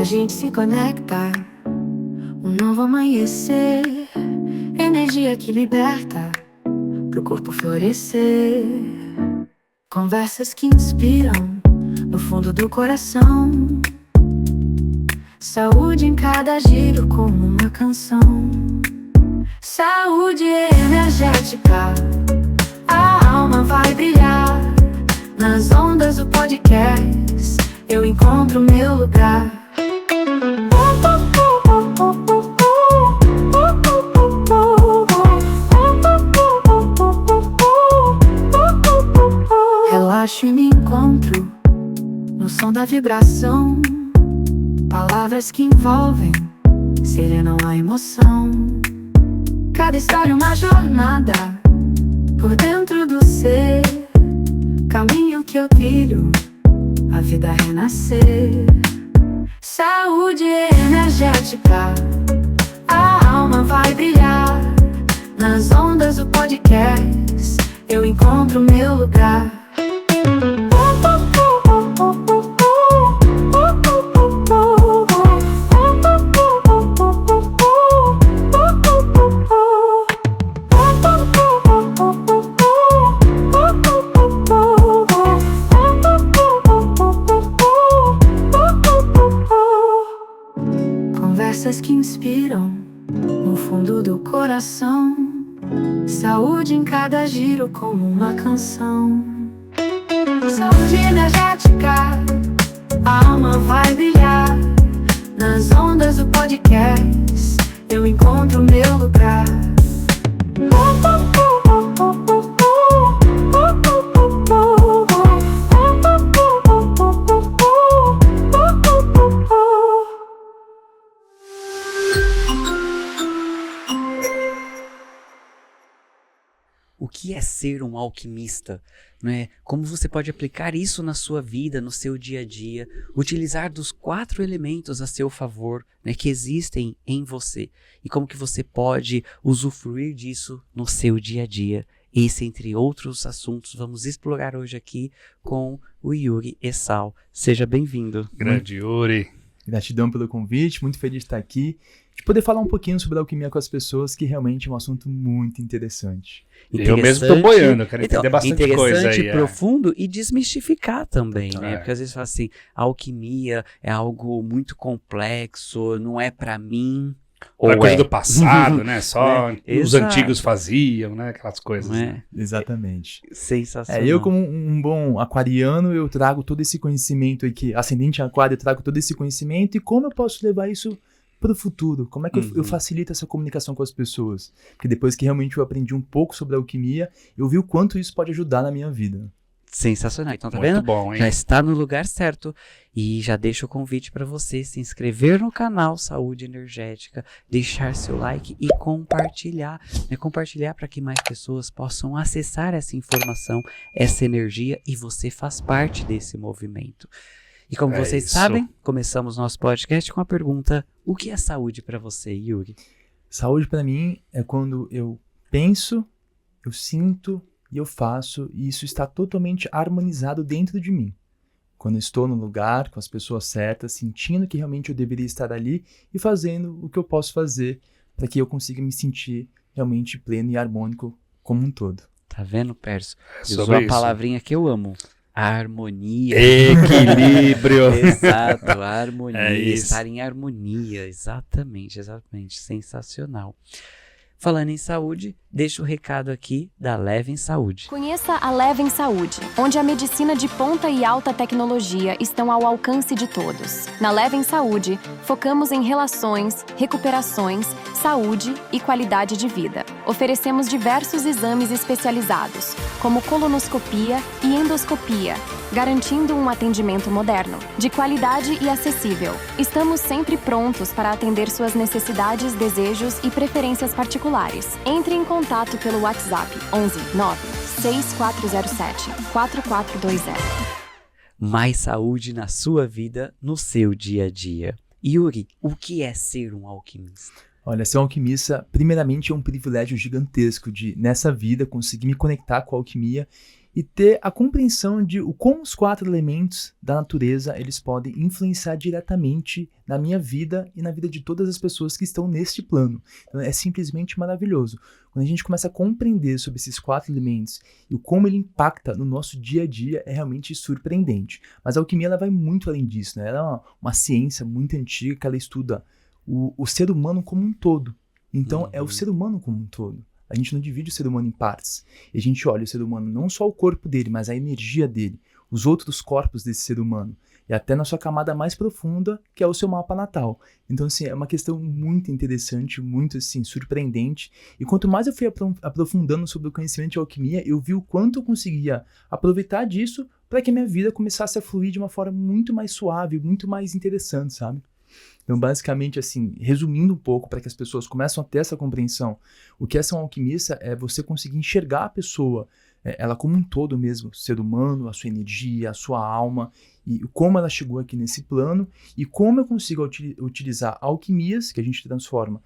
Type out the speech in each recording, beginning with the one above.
a gente se conecta, um novo amanhecer, energia que liberta, pro corpo florescer. Conversas que inspiram, no fundo do coração. Saúde em cada giro como uma canção. Saúde energética, a alma vai brilhar. Nas ondas do podcast, eu encontro meu lugar. Relaxo e me encontro no som da vibração. Palavras que envolvem, serenam a emoção. Cada história uma jornada, por dentro do ser. Caminho que eu trilho, a vida renascer. Saúde energética, a alma vai brilhar. Nas ondas do podcast, eu encontro meu lugar. Conversas que inspiram, no fundo do coração. Saúde em cada giro como uma canção. Saúde energética, a alma vai brilhar. Nas ondas do podcast, eu encontro meu lugar. O que é ser um alquimista? Né? Como você pode aplicar isso na sua vida, no seu dia a dia, utilizar dos 4 elementos a seu favor, né, que existem em você, e como que você pode usufruir disso no seu dia a dia. Esse, entre outros assuntos, vamos explorar hoje aqui com o Yuri Essal. Seja bem-vindo. Grande Yuri. Gratidão pelo convite, muito feliz de estar aqui, de poder falar um pouquinho sobre a alquimia com as pessoas, que realmente é um assunto muito interessante. Eu mesmo estou boiando, quero entender bastante coisa aí. Interessante, profundo e desmistificar também, né? Porque às vezes fala assim, a alquimia é algo muito complexo, não é pra mim. Ou coisa do passado, né? Só né? os antigos faziam, né? Aquelas coisas. Né? Exatamente. Sensacional. Eu, como um bom aquariano, eu trago todo esse conhecimento aí, que ascendente em aquário, eu trago todo esse conhecimento, e como eu posso levar isso para o futuro? Como é que eu facilito essa comunicação com as pessoas? Porque depois que realmente eu aprendi um pouco sobre a alquimia, eu vi o quanto isso pode ajudar na minha vida. Sensacional. Então, tá muito vendo? Bom, hein? Já está no lugar certo. E já deixo o convite para você se inscrever no canal Saúde Energética, deixar seu like e compartilhar. Né? Compartilhar para que mais pessoas possam acessar essa informação, essa energia, e você faz parte desse movimento. E como vocês sabem, começamos nosso podcast com a pergunta: o que é saúde para você, Yuri? Saúde para mim é quando eu penso, eu sinto e eu faço, e isso está totalmente harmonizado dentro de mim. Quando eu estou no lugar, com as pessoas certas, sentindo que realmente eu deveria estar ali e fazendo o que eu posso fazer para que eu consiga me sentir realmente pleno e harmônico como um todo. Tá vendo, Perso? Usou a palavrinha que eu amo. A harmonia. Equilíbrio. Exato, a harmonia. É isso. Estar em harmonia. Exatamente. Sensacional. Falando em saúde, deixa o recado aqui da Levem Saúde. Conheça a Levem Saúde, onde a medicina de ponta e alta tecnologia estão ao alcance de todos. Na Levem Saúde, focamos em relações, recuperações, saúde e qualidade de vida. Oferecemos diversos exames especializados, como colonoscopia e endoscopia, garantindo um atendimento moderno, de qualidade e acessível. Estamos sempre prontos para atender suas necessidades, desejos e preferências particulares. Entre em contato pelo WhatsApp 11 9 6407 4420. Mais saúde na sua vida, no seu dia a dia. Yuri, o que é ser um alquimista? Olha, ser um alquimista, primeiramente, é um privilégio gigantesco de, nessa vida, conseguir me conectar com a alquimia e ter a compreensão de como os 4 elementos da natureza eles podem influenciar diretamente na minha vida e na vida de todas as pessoas que estão neste plano. Então, é simplesmente maravilhoso. Quando a gente começa a compreender sobre esses 4 elementos e como ele impacta no nosso dia a dia, é realmente surpreendente. Mas a alquimia ela vai muito além disso, né? Ela é uma ciência muito antiga que ela estuda o ser humano como um todo. Então, é o ser humano como um todo. A gente não divide o ser humano em partes. E a gente olha o ser humano, não só o corpo dele, mas a energia dele, os outros corpos desse ser humano. E até na sua camada mais profunda, que é o seu mapa natal. Então, assim, é uma questão muito interessante, muito, assim, surpreendente. E quanto mais eu fui aprofundando sobre o conhecimento de alquimia, eu vi o quanto eu conseguia aproveitar disso para que a minha vida começasse a fluir de uma forma muito mais suave, muito mais interessante, sabe? Então, basicamente, assim, resumindo um pouco para que as pessoas começam a ter essa compreensão, o que é ser um alquimista é você conseguir enxergar a pessoa, ela como um todo mesmo, o ser humano, a sua energia, a sua alma, e como ela chegou aqui nesse plano, e como eu consigo utilizar alquimias, que a gente transforma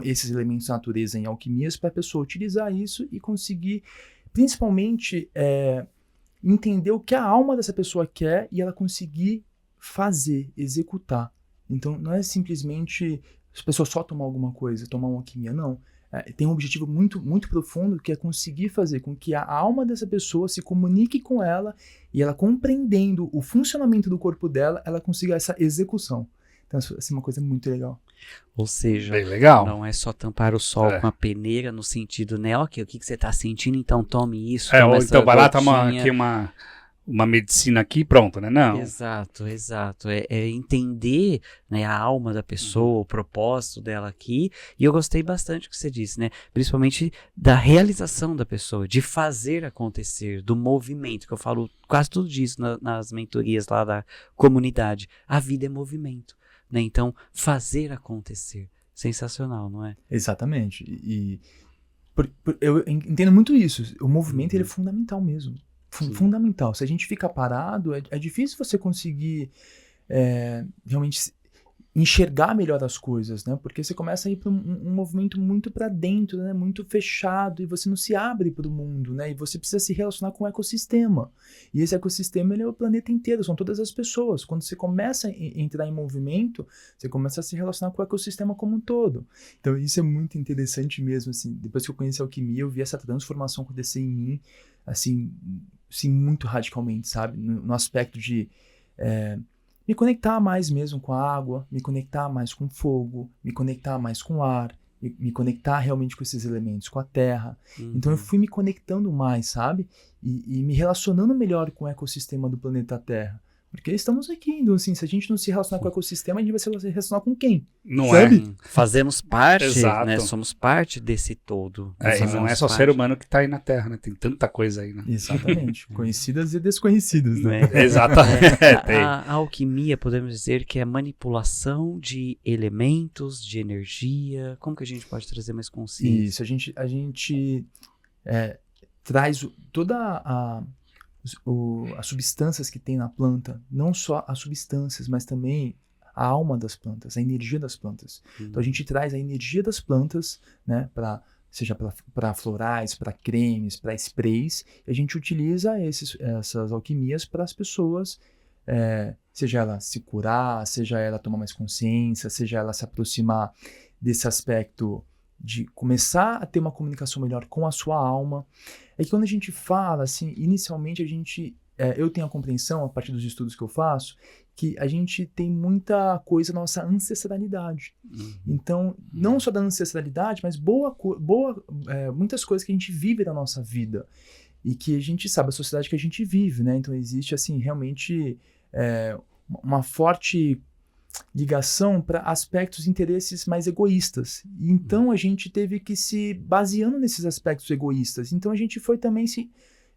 esses elementos da natureza em alquimias, para a pessoa utilizar isso e conseguir, principalmente, entender o que a alma dessa pessoa quer e ela conseguir fazer, executar. Então, não é simplesmente as pessoas só tomar alguma coisa, tomar uma alquimia, não. Tem um objetivo muito, muito profundo, que é conseguir fazer com que a alma dessa pessoa se comunique com ela e ela, compreendendo o funcionamento do corpo dela, ela consiga essa execução. Então, assim, uma coisa muito legal. Ou seja, bem legal. Não é só tampar o sol com a peneira, no sentido, né? Ok, o que você está sentindo, então tome isso. Ou então vai lá, toma aqui uma medicina aqui, pronto, né? Não. Exato. É entender, né, a alma da pessoa, o propósito dela aqui. E eu gostei bastante do que você disse, né? Principalmente da realização da pessoa, de fazer acontecer, do movimento, que eu falo quase tudo disso nas mentorias lá da comunidade. A vida é movimento, né? Então, fazer acontecer. Sensacional, não é? Exatamente. Eu entendo muito isso. O movimento ele é fundamental mesmo. Fundamental. Se a gente fica parado, é difícil você conseguir realmente enxergar melhor as coisas, né? Porque você começa a ir para um movimento muito para dentro, né? Muito fechado, e você não se abre para o mundo, né? E você precisa se relacionar com o ecossistema. E esse ecossistema ele é o planeta inteiro, são todas as pessoas. Quando você começa a entrar em movimento, você começa a se relacionar com o ecossistema como um todo. Então isso é muito interessante mesmo, assim. Depois que eu conheci a alquimia, eu vi essa transformação acontecer em mim, assim muito radicalmente, sabe? No aspecto de me conectar mais mesmo com a água, me conectar mais com o fogo, me conectar mais com o ar, me conectar realmente com esses elementos, com a terra. Então eu fui me conectando mais, sabe? E me relacionando melhor com o ecossistema do planeta Terra. Porque estamos aqui, então assim, se a gente não se relacionar com o ecossistema, a gente vai se relacionar com quem? Não sabe? Fazemos parte, Exato. né? Somos parte desse todo. E não é só ser humano que está aí na Terra, né? Tem tanta coisa aí, né? Exatamente. Conhecidas e desconhecidas, né? Exatamente. A alquimia, podemos dizer que é manipulação de elementos, de energia. Como que a gente pode trazer mais consciência? Isso, a gente traz toda as substâncias que tem na planta, não só as substâncias, mas também a alma das plantas, a energia das plantas. Então a gente traz a energia das plantas, né, seja para florais, para cremes, para sprays, e a gente utiliza essas alquimias para as pessoas, seja ela se curar, seja ela tomar mais consciência, seja ela se aproximar desse aspecto de começar a ter uma comunicação melhor com a sua alma. É que quando a gente fala, assim, inicialmente eu tenho a compreensão, a partir dos estudos que eu faço, que a gente tem muita coisa da nossa ancestralidade. Então, não só da ancestralidade, mas muitas coisas que a gente vive da nossa vida. E que a gente sabe, a sociedade que a gente vive, né? Então, existe, assim, realmente uma forte ligação para aspectos e interesses mais egoístas. E então a gente teve que se baseando nesses aspectos egoístas. Então a gente foi também se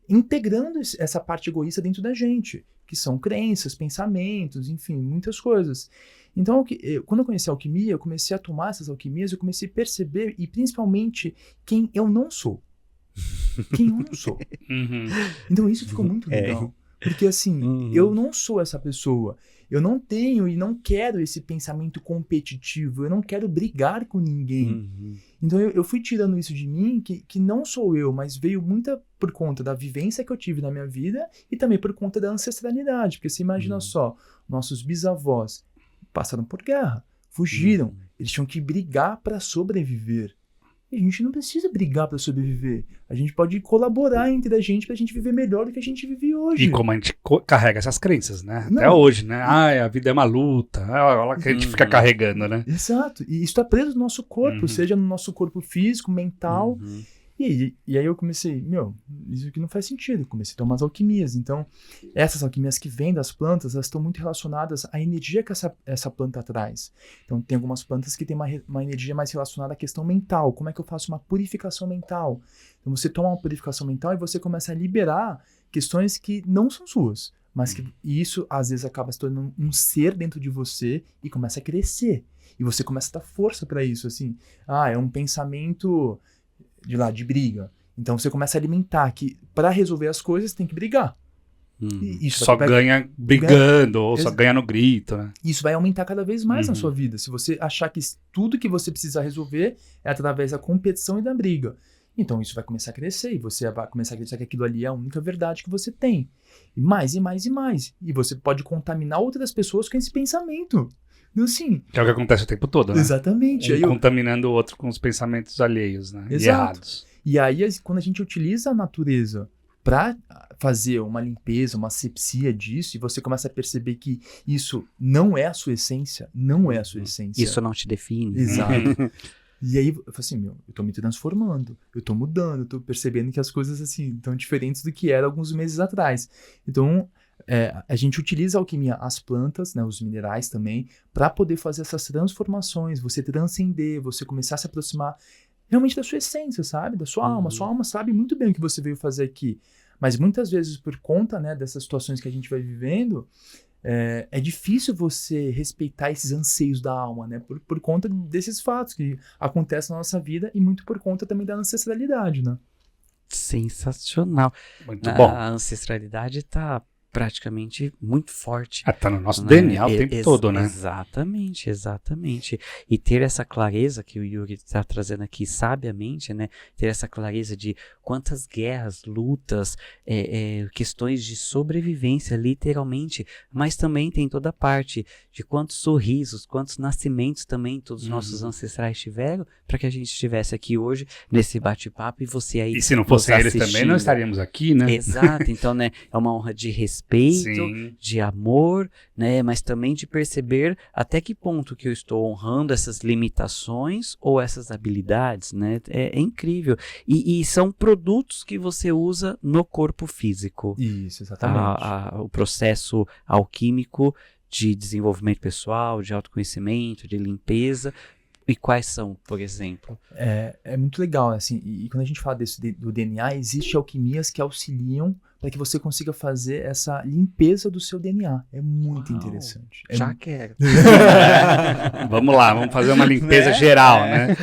integrando essa parte egoísta dentro da gente, que são crenças, pensamentos, enfim, muitas coisas. Então, quando eu conheci a alquimia, eu comecei a tomar essas alquimias, eu comecei a perceber, e principalmente, quem eu não sou. Quem eu não sou. Então isso ficou muito legal. Porque assim, eu não sou essa pessoa. Eu não tenho e não quero esse pensamento competitivo. Eu não quero brigar com ninguém. Então eu fui tirando isso de mim, que não sou eu, mas veio muita por conta da vivência que eu tive na minha vida e também por conta da ancestralidade. Porque você imagina só, nossos bisavós passaram por guerra, fugiram, eles tinham que brigar para sobreviver. E a gente não precisa brigar para sobreviver. A gente pode colaborar entre a gente pra gente viver melhor do que a gente vive hoje. E como a gente carrega essas crenças, né? Até hoje, né? A vida é uma luta. Olha que a gente fica carregando, né? Exato. E isso tá preso no nosso corpo, seja no nosso corpo físico, mental. E aí eu comecei, isso aqui não faz sentido. Comecei a tomar as alquimias. Então, essas alquimias que vêm das plantas, elas estão muito relacionadas à energia que essa planta traz. Então, tem algumas plantas que têm uma energia mais relacionada à questão mental. Como é que eu faço uma purificação mental? Então, você toma uma purificação mental e você começa a liberar questões que não são suas. Mas que isso, às vezes, acaba se tornando um ser dentro de você e começa a crescer. E você começa a dar força para isso, assim. É um pensamento de briga. Então você começa a alimentar que para resolver as coisas tem que brigar. E isso só ganha brigando ou só ganha no grito, né? Isso vai aumentar cada vez mais na sua vida. Se você achar que tudo que você precisa resolver é através da competição e da briga. Então isso vai começar a crescer e você vai começar a acreditar que aquilo ali é a única verdade que você tem. E mais, e mais, e mais. E você pode contaminar outras pessoas com esse pensamento. Então, assim, que é o que acontece o tempo todo, né? Exatamente. Contaminando o outro com os pensamentos alheios, né? Exato. E errados. E aí, quando a gente utiliza a natureza para fazer uma limpeza, uma asepsia disso, e você começa a perceber que isso não é a sua essência, não é a sua essência. Isso não te define. Exato. E aí, eu falei assim, eu tô me transformando, eu tô mudando, eu tô percebendo que as coisas, assim, estão diferentes do que era alguns meses atrás. Então, a gente utiliza a alquimia, as plantas, né, os minerais também, para poder fazer essas transformações, você transcender, você começar a se aproximar realmente da sua essência, sabe? Da sua alma. Sua alma sabe muito bem o que você veio fazer aqui. Mas muitas vezes, por conta, né, dessas situações que a gente vai vivendo, é difícil você respeitar esses anseios da alma, né? Por conta desses fatos que acontecem na nossa vida e muito por conta também da ancestralidade, né? Sensacional. Muito bom. A ancestralidade está praticamente muito forte. Tá no nosso DNA o tempo todo, né? Exatamente, exatamente. E ter essa clareza que o Yuri está trazendo aqui sabiamente, né? Ter essa clareza de quantas guerras, lutas, questões de sobrevivência, literalmente, mas também tem toda a parte de quantos sorrisos, quantos nascimentos também todos os nossos ancestrais tiveram para que a gente estivesse aqui hoje nesse bate-papo e você aí. E se não fossem eles também, não estaríamos aqui, né? Exato, então, né, é uma honra de respeito, Sim. de amor, né, mas também de perceber até que ponto que eu estou honrando essas limitações ou essas habilidades, né? É incrível. E são produtos que você usa no corpo físico. Isso, exatamente. O processo alquímico de desenvolvimento pessoal, de autoconhecimento, de limpeza. E quais são, por exemplo? É muito legal, assim, e quando a gente fala do DNA, existem alquimias que auxiliam para que você consiga fazer essa limpeza do seu DNA. É muito interessante. Já quero. Vamos lá, vamos fazer uma limpeza geral, né?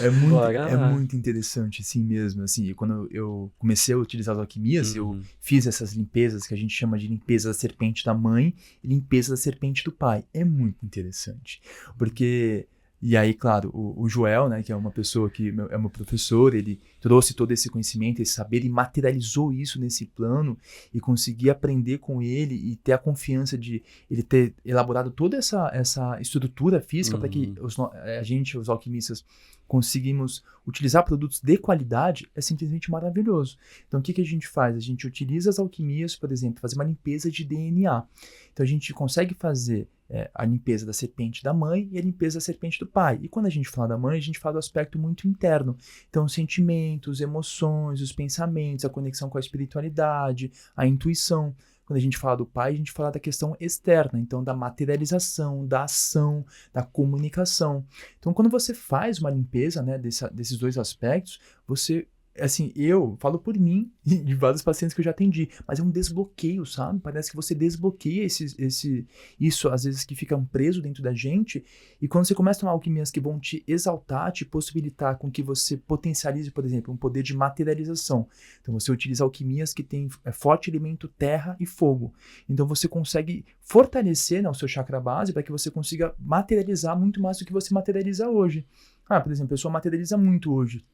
É muito interessante, assim mesmo. Assim, e quando eu comecei a utilizar as alquimias, eu fiz essas limpezas que a gente chama de limpeza da serpente da mãe e limpeza da serpente do pai. É muito interessante, porque... E aí, claro, o Joel, né, que é uma pessoa que é meu professor, ele trouxe todo esse conhecimento, esse saber e materializou isso nesse plano e consegui aprender com ele e ter a confiança de ele ter elaborado toda essa estrutura física para que os alquimistas, conseguimos utilizar produtos de qualidade, é simplesmente maravilhoso. Então, o que a gente faz? A gente utiliza as alquimias, por exemplo, fazer uma limpeza de DNA. Então, a gente consegue fazer a limpeza da serpente da mãe e a limpeza da serpente do pai. E quando a gente fala da mãe, a gente fala do aspecto muito interno. Então, os sentimentos, emoções, os pensamentos, a conexão com a espiritualidade, a intuição. Quando a gente fala do pai, a gente fala da questão externa, então da materialização, da ação, da comunicação. Então, quando você faz uma limpeza, né, desses dois aspectos, você assim, eu falo por mim e de vários pacientes que eu já atendi, mas é um desbloqueio, sabe? Parece que você desbloqueia isso, às vezes, que fica preso dentro da gente, e quando você começa a tomar alquimias que vão te exaltar, te possibilitar com que você potencialize, por exemplo, um poder de materialização. Então, você utiliza alquimias que tem forte elemento terra e fogo. Então, você consegue fortalecer, né, o seu chakra base para que você consiga materializar muito mais do que você materializa hoje. Por exemplo, a pessoa materializa muito hoje.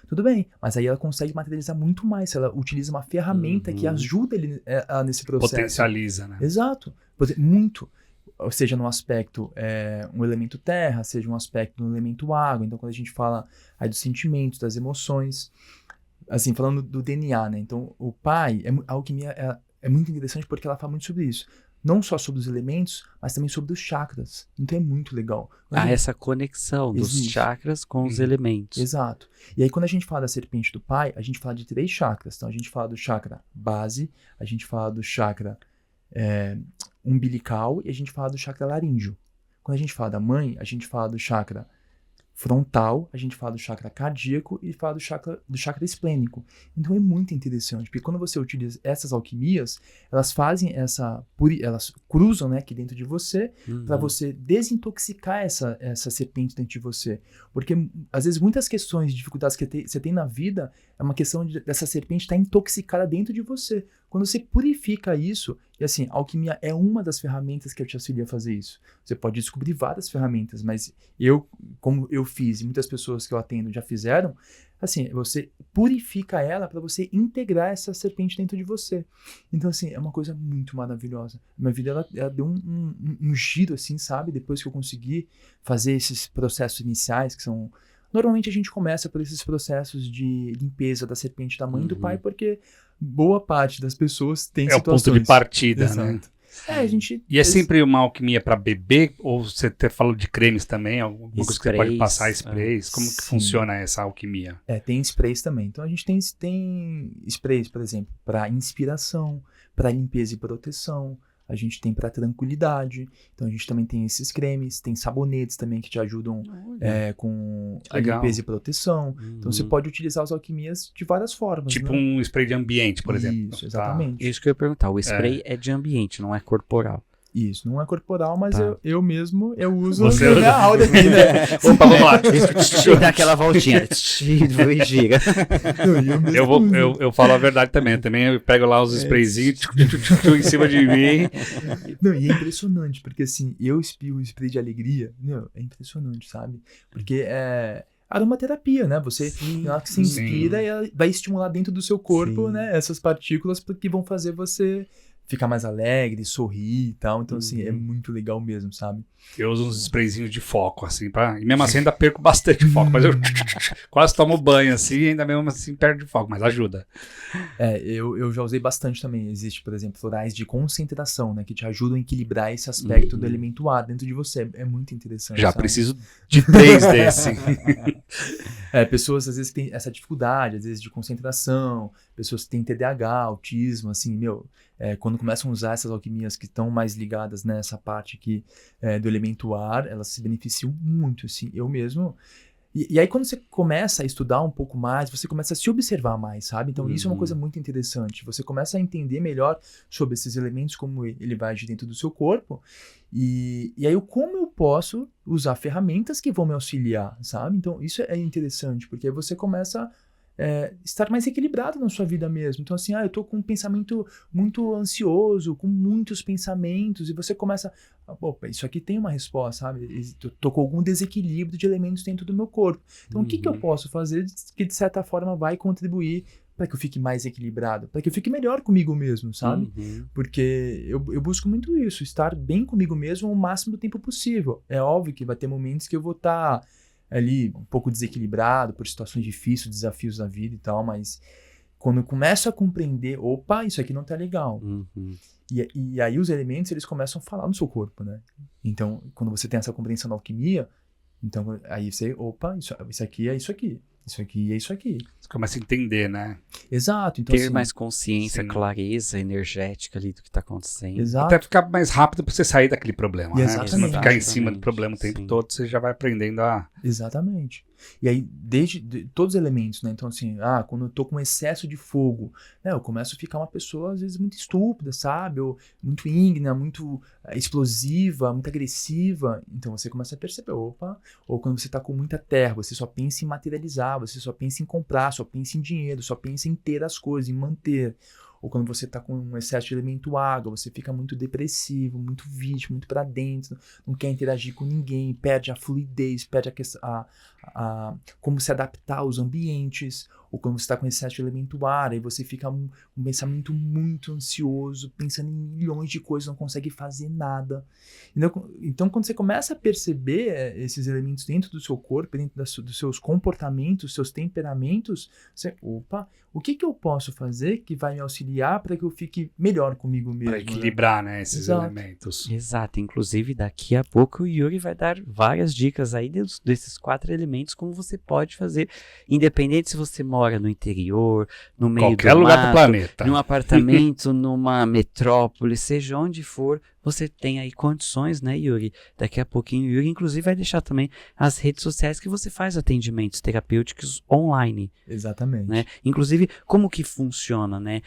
Tudo bem, mas aí ela consegue materializar muito mais se ela utiliza uma ferramenta que ajuda ele nesse processo. Potencializa, né? Exato. Muito. Seja no aspecto um elemento terra, seja um aspecto no elemento água. Então, quando a gente fala aí dos sentimentos, das emoções, assim, falando do DNA, né? Então, o pai, a alquimia é muito interessante porque ela fala muito sobre isso. Não só sobre os elementos, mas também sobre os chakras. Então é muito legal. Essa conexão dos chakras com os elementos. Exato. E aí quando a gente fala da serpente do pai, a gente fala de 3 chakras. Então a gente fala do chakra base, a gente fala do chakra umbilical e a gente fala do chakra laríngeo. Quando a gente fala da mãe, a gente fala do chakra frontal, a gente fala do chakra cardíaco e fala do chakra esplênico. Então é muito interessante, porque quando você utiliza essas alquimias, elas fazem elas cruzam, né, aqui dentro de você, para você desintoxicar essa serpente dentro de você. Porque às vezes muitas questões, dificuldades que você tem na vida, é uma questão dessa serpente estar intoxicada dentro de você. Quando você purifica isso, e assim, a alquimia é uma das ferramentas que eu te auxilia a fazer isso. Você pode descobrir várias ferramentas, mas como eu fiz e muitas pessoas que eu atendo já fizeram, assim, você purifica ela para você integrar essa serpente dentro de você. Então, assim, é uma coisa muito maravilhosa. Minha vida, ela deu um giro, assim, sabe? Depois que eu consegui fazer esses processos iniciais, que são... Normalmente a gente começa por esses processos de limpeza da serpente da mãe e do pai, porque boa parte das pessoas tem situações. É o ponto de partida, né? E é sempre uma alquimia para bebê? Ou você falou de cremes também? Alguma coisa que você pode passar, sprays? Como que funciona essa alquimia? Tem sprays também. Então a gente tem sprays, por exemplo, para inspiração, para limpeza e proteção. A gente tem para tranquilidade. Então a gente também tem esses cremes, tem sabonetes também que te ajudam com a limpeza e proteção. Então você pode utilizar as alquimias de várias formas. Tipo, né? um spray de ambiente, por exemplo. Isso, exatamente. Isso que eu ia perguntar. O spray é de ambiente, não é corporal. Isso, não é corporal, mas Tá. eu mesmo uso Você a minha aula aqui, né? Opa, vamos lá. Dá aquela voltinha. E gira. Eu falo a verdade também. Também eu pego lá os sprayzinhos em cima de mim. Não, e é impressionante, porque assim, eu espirro o spray de alegria, é impressionante, sabe? Porque é aromaterapia, né? Você ela que se inspira e ela vai estimular dentro do seu corpo, né? Essas partículas que vão fazer você ficar mais alegre, sorrir e tal. Então, assim, é muito legal mesmo, sabe? Eu uso uns sprayzinhos de foco, assim, e mesmo assim ainda perco bastante foco, mas eu quase tomo banho, assim, e ainda mesmo assim perco foco, mas ajuda. Eu já usei bastante também. Existe, por exemplo, florais de concentração, né? Que te ajudam a equilibrar esse aspecto do elemento ar dentro de você. É muito interessante, Já sabe? preciso de 3 desse. Pessoas, às vezes, que têm essa dificuldade, às vezes, de concentração, pessoas que têm TDAH, autismo, assim, quando começam a usar essas alquimias que estão mais ligadas nessa parte aqui do elemento ar, elas se beneficiam muito, assim, eu mesmo. E aí quando você começa a estudar um pouco mais, você começa a se observar mais, sabe? Então isso é uma coisa muito interessante. Você começa a entender melhor sobre esses elementos, como ele vai agir dentro do seu corpo, e aí como eu posso usar ferramentas que vão me auxiliar, sabe? Então isso é interessante, porque aí você começa estar mais equilibrado na sua vida mesmo. Então assim, eu tô com um pensamento muito ansioso, com muitos pensamentos, e você começa, opa, isso aqui tem uma resposta, sabe? Tô com algum desequilíbrio de elementos dentro do meu corpo. Então o que eu posso fazer que de certa forma vai contribuir para que eu fique mais equilibrado, para que eu fique melhor comigo mesmo, sabe? Porque eu busco muito isso, estar bem comigo mesmo o máximo do tempo possível. É óbvio que vai ter momentos que eu vou estar ali um pouco desequilibrado por situações difíceis, desafios da vida e tal, mas quando eu começo a compreender, opa, isso aqui não tá legal. E aí os elementos, eles começam a falar no seu corpo, né? Então, quando você tem essa compreensão da alquimia, então aí você, opa, isso aqui é isso aqui. Isso aqui é isso aqui. Você começa a entender, né? Exato. Então, Ter assim, mais consciência, clareza energética ali do que está acontecendo. Exato. Até ficar mais rápido para você sair daquele problema, né? Pra você não Exatamente. ficar em cima do problema o tempo todo, você já vai aprendendo a... Exatamente. E aí, todos os elementos, né? Então, assim, quando eu tô com excesso de fogo, né? Eu começo a ficar uma pessoa, às vezes, muito estúpida, sabe? Ou muito ígnea, muito explosiva, muito agressiva. Então, você começa a perceber, opa. Ou quando você tá com muita terra, você só pensa em materializar, você só pensa em comprar, só pensa em dinheiro, só pensa em ter as coisas, em manter. Ou quando você tá com um excesso de elemento água, você fica muito depressivo, muito vítima, muito pra dentro, não quer interagir com ninguém, perde a fluidez, perde como se adaptar aos ambientes. Ou quando você tá com excesso de elemento ar, aí você fica um pensamento muito ansioso, pensando em milhões de coisas, não consegue fazer nada. Então, quando você começa a perceber esses elementos dentro do seu corpo, dentro dos seus comportamentos, seus temperamentos, o que eu posso fazer que vai me auxiliar para que eu fique melhor comigo mesmo? Para equilibrar, né, esses elementos. Exato. Inclusive, daqui a pouco o Yuri vai dar várias dicas aí desses 4 elementos, como você pode fazer, independente se você mora no interior, no meio qualquer do lugar mato, do planeta, num apartamento, numa metrópole, seja onde for, você tem aí condições, né, Yuri? Daqui a pouquinho o Yuri, inclusive, vai deixar também as redes sociais que você faz atendimentos terapêuticos online. Exatamente. Né? Inclusive, como que funciona, né?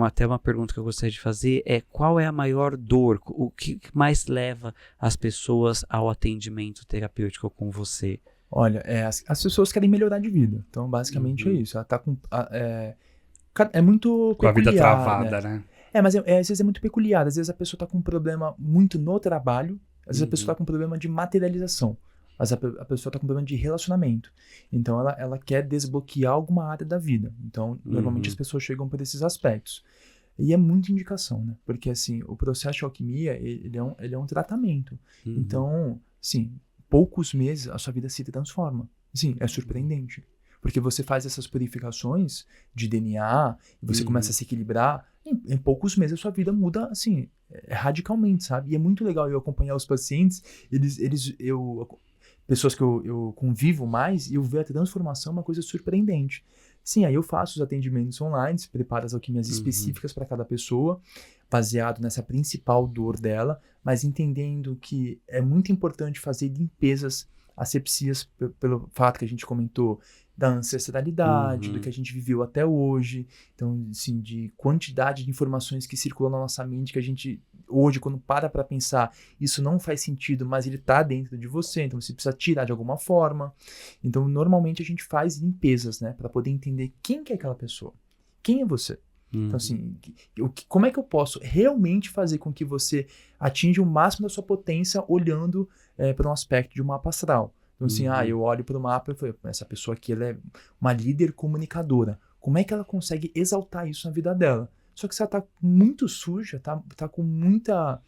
Até uma pergunta que eu gostaria de fazer é: qual é a maior dor? O que mais leva as pessoas ao atendimento terapêutico com você? Olha, as pessoas querem melhorar de vida. Então, basicamente é isso. Ela tá com... é muito peculiar, com a vida travada, né? Mas às vezes é muito peculiar. Às vezes a pessoa tá com um problema muito no trabalho. Às vezes a pessoa tá com um problema de materialização. Mas a pessoa tá com um problema de relacionamento. Então, ela quer desbloquear alguma área da vida. Então, normalmente as pessoas chegam por esses aspectos. E é muita indicação, né? Porque, assim, o processo de alquimia, ele é um tratamento. Então, sim, poucos meses a sua vida se transforma. Sim, é surpreendente. Porque você faz essas purificações de DNA e você começa a se equilibrar, em poucos meses a sua vida muda, assim, radicalmente, sabe? E é muito legal eu acompanhar os pacientes, pessoas que eu convivo mais, e eu ver a transformação, uma coisa surpreendente. Sim, aí eu faço os atendimentos online, preparo as alquimias específicas para cada pessoa, baseado nessa principal dor dela, mas entendendo que é muito importante fazer limpezas, asepsias, pelo fato que a gente comentou da ancestralidade, do que a gente viveu até hoje, então, assim, de quantidade de informações que circulam na nossa mente, que a gente, hoje, quando para pensar, isso não faz sentido, mas ele está dentro de você, então você precisa tirar de alguma forma. Então, normalmente a gente faz limpezas, né, para poder entender quem que é aquela pessoa, quem é você. Então, assim, como é que eu posso realmente fazer com que você atinja o máximo da sua potência olhando para um aspecto de um mapa astral? Então, assim, eu olho para o mapa e falo, essa pessoa aqui, ela é uma líder comunicadora. Como é que ela consegue exaltar isso na vida dela? Só que se ela tá muito suja, tá com muita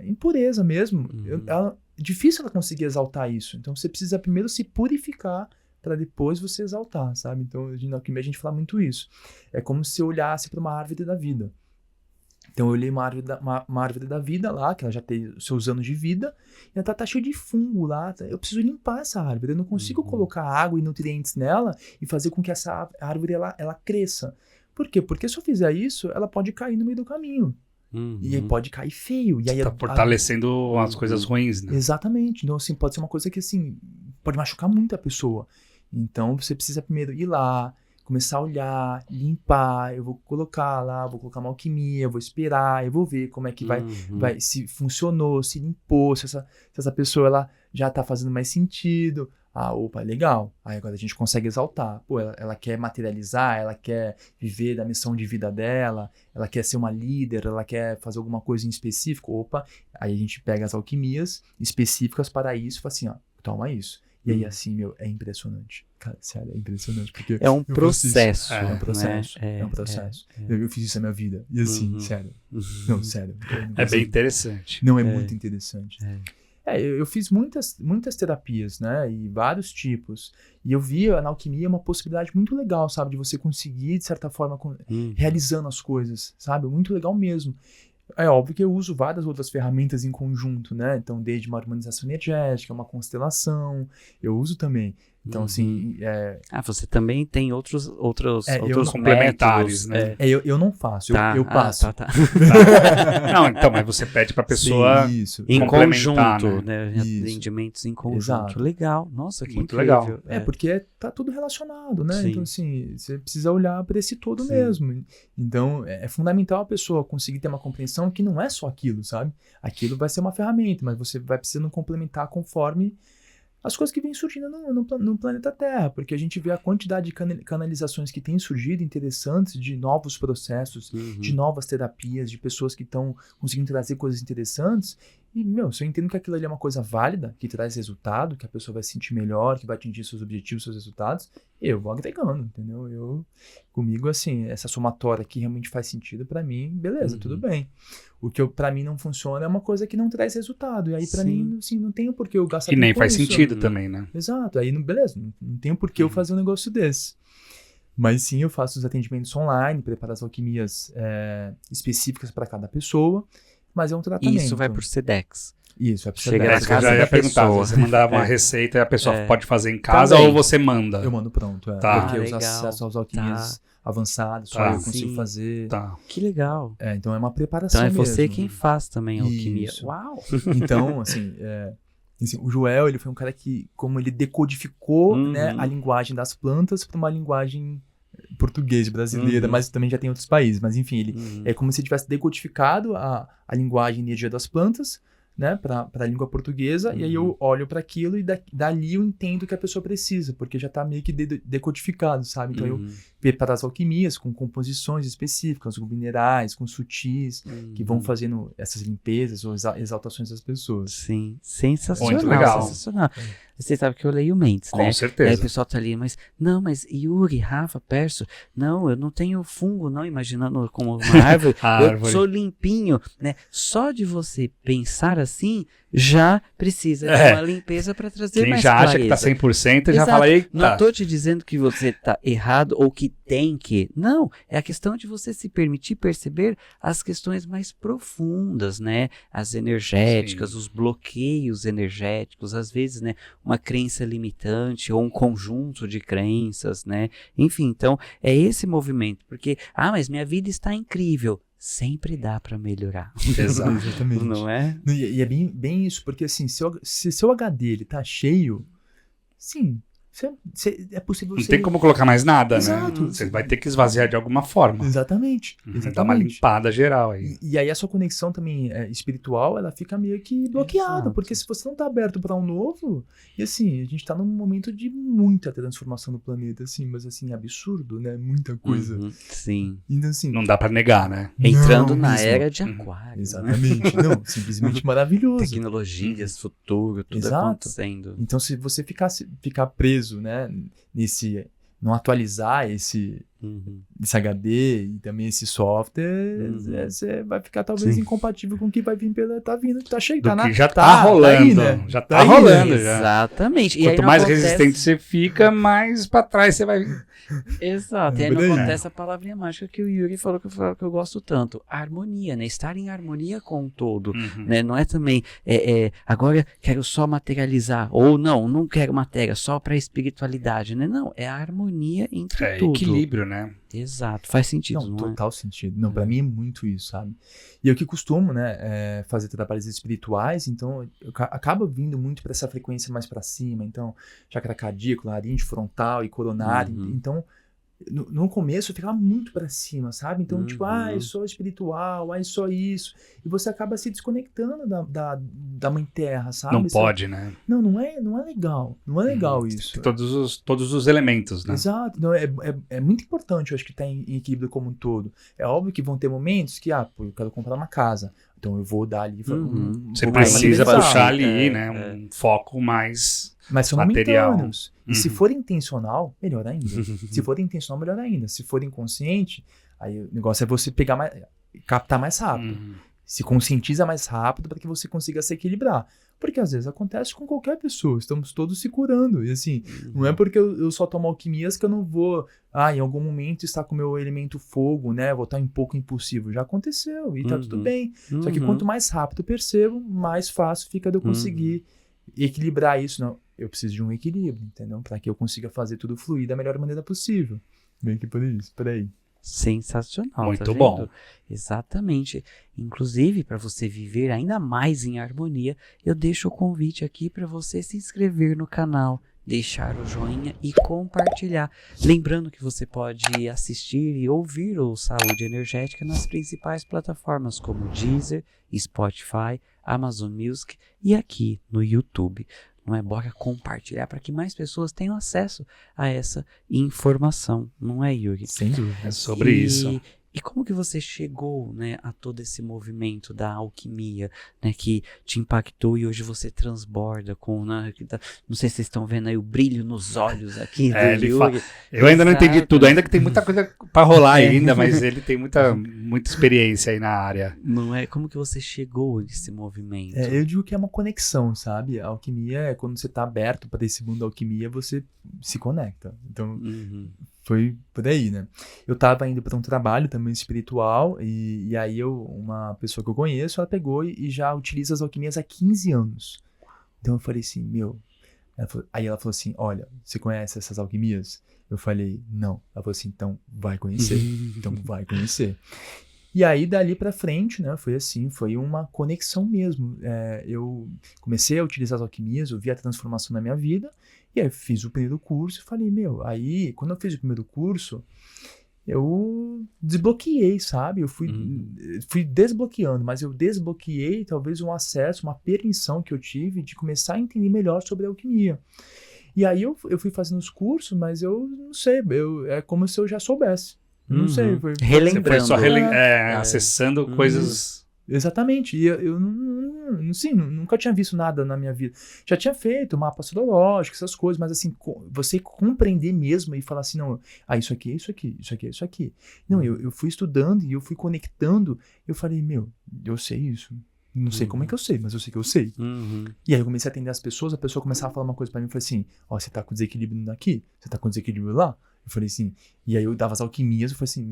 impureza mesmo, difícil ela conseguir exaltar isso. Então, você precisa primeiro se purificar para depois você exaltar, sabe? Então, na alquimia a gente fala muito isso. É como se eu olhasse para uma árvore da vida. Então, eu olhei uma árvore da vida lá, que ela já tem os seus anos de vida, e ela tá cheia de fungo lá. Eu preciso limpar essa árvore. Eu não consigo colocar água e nutrientes nela e fazer com que essa árvore ela cresça. Por quê? Porque se eu fizer isso, ela pode cair no meio do caminho. E aí pode cair feio. E aí tá fortalecendo as coisas ruins, né? Exatamente. Então, assim, pode ser uma coisa que, assim, pode machucar muito a pessoa. Então, você precisa primeiro ir lá, começar a olhar, limpar, eu vou colocar lá, vou colocar uma alquimia, eu vou esperar, eu vou ver como é que vai se funcionou, se limpou, se essa pessoa ela já tá fazendo mais sentido. Opa, legal. Aí agora a gente consegue exaltar. Pô, ela quer materializar, ela quer viver da missão de vida dela, ela quer ser uma líder, ela quer fazer alguma coisa em específico. Opa, aí a gente pega as alquimias específicas para isso e fala assim, toma isso. E aí, assim, é impressionante. Cara, sério, é impressionante. Porque é um processo. É um processo. Né? É um processo. Eu fiz isso na minha vida. E assim, sério. Não, sério. É bem interessante. Não, é muito interessante. Eu fiz muitas terapias, né? E vários tipos. E eu vi na alquimia uma possibilidade muito legal, sabe? De você conseguir, de certa forma, realizando as coisas, sabe? Muito legal mesmo. É óbvio que eu uso várias outras ferramentas em conjunto, né? Então, desde uma harmonização energética, uma constelação, eu uso também. Então, assim... você também tem outros complementares, métodos, né? Eu não faço, eu passo. Tá. Não, então, mas você pede pra pessoa Isso. Em complementar, conjunto, né? né? Isso. Atendimentos em conjunto. Exato. Legal. Nossa, que Muito incrível. legal. Porque tá tudo relacionado, né? Sim. Então, assim, você precisa olhar para esse todo Sim. mesmo. Então, é fundamental a pessoa conseguir ter uma compreensão que não é só aquilo, sabe? Aquilo vai ser uma ferramenta, mas você vai precisando complementar conforme as coisas que vêm surgindo no planeta Terra, porque a gente vê a quantidade de canalizações que têm surgido interessantes, de novos processos, de novas terapias, de pessoas que estão conseguindo trazer coisas interessantes. E, se eu entendo que aquilo ali é uma coisa válida, que traz resultado, que a pessoa vai se sentir melhor, que vai atingir seus objetivos, seus resultados, eu vou agregando, entendeu? Comigo, assim, essa somatória que realmente faz sentido pra mim, beleza, tudo bem. O que pra mim não funciona é uma coisa que não traz resultado. E aí, pra mim, assim, não tem por que eu gastar E nem tempo faz com isso. sentido também, né? Exato. Aí, beleza, não tem por que eu fazer um negócio desse. Mas sim, eu faço os atendimentos online, preparo as alquimias específicas para cada pessoa, mas é um tratamento. Isso vai pro Sedex. Isso, vai pro Chega Sedex. na Eu casa já ia da perguntar, pessoa. você mandava uma receita e a pessoa pode fazer em casa Também. ou você manda? Eu mando pronto, Tá. porque os legal. acessos às alquimias avançadas, só Tá. eu consigo Sim. fazer. Tá. Que legal. Então é uma preparação Então é você mesmo. quem faz também a alquimia. Isso. Uau! Então, assim, o Joel, ele foi um cara que, como ele decodificou, né, a linguagem das plantas para uma linguagem portuguesa, brasileira, mas também já tem outros países. Mas, enfim, ele é como se tivesse decodificado a linguagem e energia das plantas, né, para a língua portuguesa, e aí eu olho para aquilo e dali eu entendo o que a pessoa precisa, porque já está meio que decodificado, sabe? Então eu preparo as alquimias com composições específicas, com minerais, com sutis, que vão fazendo essas limpezas ou exaltações das pessoas. Sim, sensacional. Muito legal. Sensacional. Você sabe que eu leio mentes, né? Com certeza. E aí o pessoal tá ali, mas Yuri, Rafa, Perso, não, eu não tenho fungo, não, imaginando como uma árvore, eu sou limpinho, né? Só de você pensar assim, já precisa de uma limpeza para trazer Quem mais já clareza. acha que tá 100% já Exato. fala, eita. Não tô te dizendo que você tá errado ou que tem que. Não, é a questão de você se permitir perceber as questões mais profundas, né? As energéticas, os bloqueios energéticos, às vezes, né? Uma crença limitante ou um conjunto de crenças, né? Enfim, então, é esse movimento. Porque, mas minha vida está incrível. Sempre dá para melhorar. Exatamente. Não é? E é bem isso, porque assim, se seu HD ele tá cheio, sim, é possível Não tem como colocar mais nada, Exato. né? Você vai ter que esvaziar de alguma forma. Exatamente. Dá uma limpada geral aí. E aí a sua conexão também espiritual, ela fica meio que bloqueada, Exato. porque se você não tá aberto para um novo, e assim, a gente tá num momento de muita transformação no planeta, assim, mas assim, absurdo, né? Muita coisa. Sim. Então, assim, Não dá pra negar, né? Entrando não na mesmo. era de aquário. Né? Exatamente. Não, simplesmente maravilhoso. Tecnologias, futuro, tudo Exato. acontecendo. Então, se você ficar preso, né, não atualizar esse HD e também esse software, você vai ficar talvez incompatível com o que vai vir tá vindo, tá chegando. Que já tá rolando. Aí, né? Já tá rolando. Já. Exatamente. E Quanto aí não mais acontece... resistente você fica, mais pra trás você vai. Exato. E aí Por não aí. acontece a palavrinha mágica que o Yuri falou que eu gosto tanto. A harmonia, né? Estar em harmonia com o todo. Né? Não é também, agora quero só materializar. Ou não quero matéria, só pra espiritualidade, né? Não, é a harmonia entre tudo. Equilíbrio, né? Exato. Faz sentido, não total sentido. Não, pra mim é muito isso, sabe? E eu que costumo, né, fazer trabalhos espirituais, então eu acabo vindo muito pra essa frequência mais pra cima, então chakra cardíaco, laríngeo, frontal e coronário, então no começo eu ficava muito pra cima, sabe? Então, tipo, é só espiritual, é só isso. E você acaba se desconectando da mãe terra, sabe? Não pode, né? Não é legal. Não é legal isso. Tem todos os elementos, né? Exato. Não, é muito importante, eu acho, que tá em equilíbrio como um todo. É óbvio que vão ter momentos que, eu quero comprar uma casa. Então eu vou dar ali... Você vou precisa materializar. puxar ali, né? Um foco mais... Mas são material. momentâneos. E se for intencional, melhor ainda. Se for intencional, melhor ainda. Se for inconsciente, aí o negócio é você captar mais rápido. Se conscientiza mais rápido para que você consiga se equilibrar. Porque às vezes acontece com qualquer pessoa. Estamos todos se curando. E assim, não é porque eu só tomo alquimias que eu não vou... em algum momento estar com o meu elemento fogo, né? Vou estar um pouco impulsivo. Já aconteceu e tá tudo bem. Só que quanto mais rápido eu percebo, mais fácil fica de eu conseguir equilibrar isso. Não. eu preciso de um equilíbrio, entendeu? Para que eu consiga fazer tudo fluir da melhor maneira possível. Meio que por isso, por aí. Sensacional. Muito tá bom. vendo? Exatamente. Inclusive, para você viver ainda mais em harmonia, eu deixo o convite aqui para você se inscrever no canal, deixar o joinha e compartilhar. Lembrando que você pode assistir e ouvir o Saúde Energética nas principais plataformas como Deezer, Spotify, Amazon Music e aqui no YouTube. Não é? Bora compartilhar para que mais pessoas tenham acesso a essa informação, não é, Jürgen? Sem dúvida. É sobre isso. E como que você chegou, né, a todo esse movimento da alquimia, né, que te impactou e hoje você transborda com, né, não sei se vocês estão vendo aí o brilho nos olhos aqui do Jürgen. Eu ainda não entendi tudo, ainda que tem muita coisa para rolar ainda, mas ele tem muita experiência aí na área. Não é? Como que você chegou nesse movimento? Eu digo que é uma conexão, sabe? A alquimia é quando você tá aberto para esse mundo da alquimia, você se conecta. Então, foi por aí, né? Eu tava indo para um trabalho também espiritual e aí uma pessoa que eu conheço, ela pegou e já utiliza as alquimias há 15 anos. Então eu falei assim, aí ela falou assim, olha, você conhece essas alquimias? Eu falei, não. Ela falou assim, então vai conhecer. Então vai conhecer. E aí, dali pra frente, né, foi assim, foi uma conexão mesmo. Eu comecei a utilizar as alquimias, eu vi a transformação na minha vida, e aí fiz o primeiro curso e falei, aí, quando eu fiz o primeiro curso, eu desbloqueei, sabe? Eu fui desbloqueando, mas eu desbloqueei talvez um acesso, uma permissão que eu tive de começar a entender melhor sobre a alquimia. E aí eu fui fazendo os cursos, mas eu não sei, é como se eu já soubesse. Não sei. Relembrando. Você foi só acessando coisas... Exatamente. E eu nunca tinha visto nada na minha vida. Já tinha feito mapa astrológico, essas coisas, mas assim, você compreender mesmo e falar assim, não, isso aqui é isso aqui, isso aqui é isso aqui. Não, eu fui estudando e eu fui conectando, eu falei, eu sei isso. Não sei como é que eu sei, mas eu sei que eu sei. E aí eu comecei a atender as pessoas, a pessoa começava a falar uma coisa pra mim, eu falei assim, você tá com desequilíbrio aqui, você tá com desequilíbrio lá. Eu falei assim, e aí eu dava as alquimias, eu falei assim,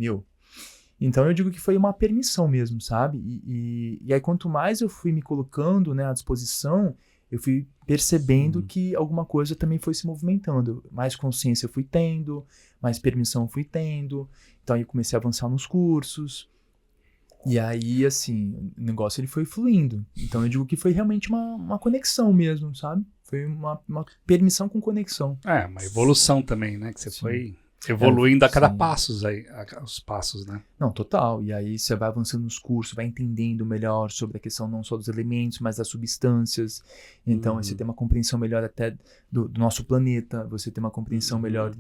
Então eu digo que foi uma permissão mesmo, sabe? E aí quanto mais eu fui me colocando, né, à disposição, eu fui percebendo que alguma coisa também foi se movimentando. Mais consciência eu fui tendo, mais permissão eu fui tendo. Então aí eu comecei a avançar nos cursos. E aí, assim, o negócio ele foi fluindo. Então eu digo que foi realmente uma conexão mesmo, sabe? Foi uma permissão com conexão. Uma evolução também, né? Que você foi evoluindo a cada passos aí, os passos, né? Não, total. E aí você vai avançando nos cursos, vai entendendo melhor sobre a questão não só dos elementos, mas das substâncias. Então você tem uma compreensão melhor até do nosso planeta, você tem uma compreensão melhor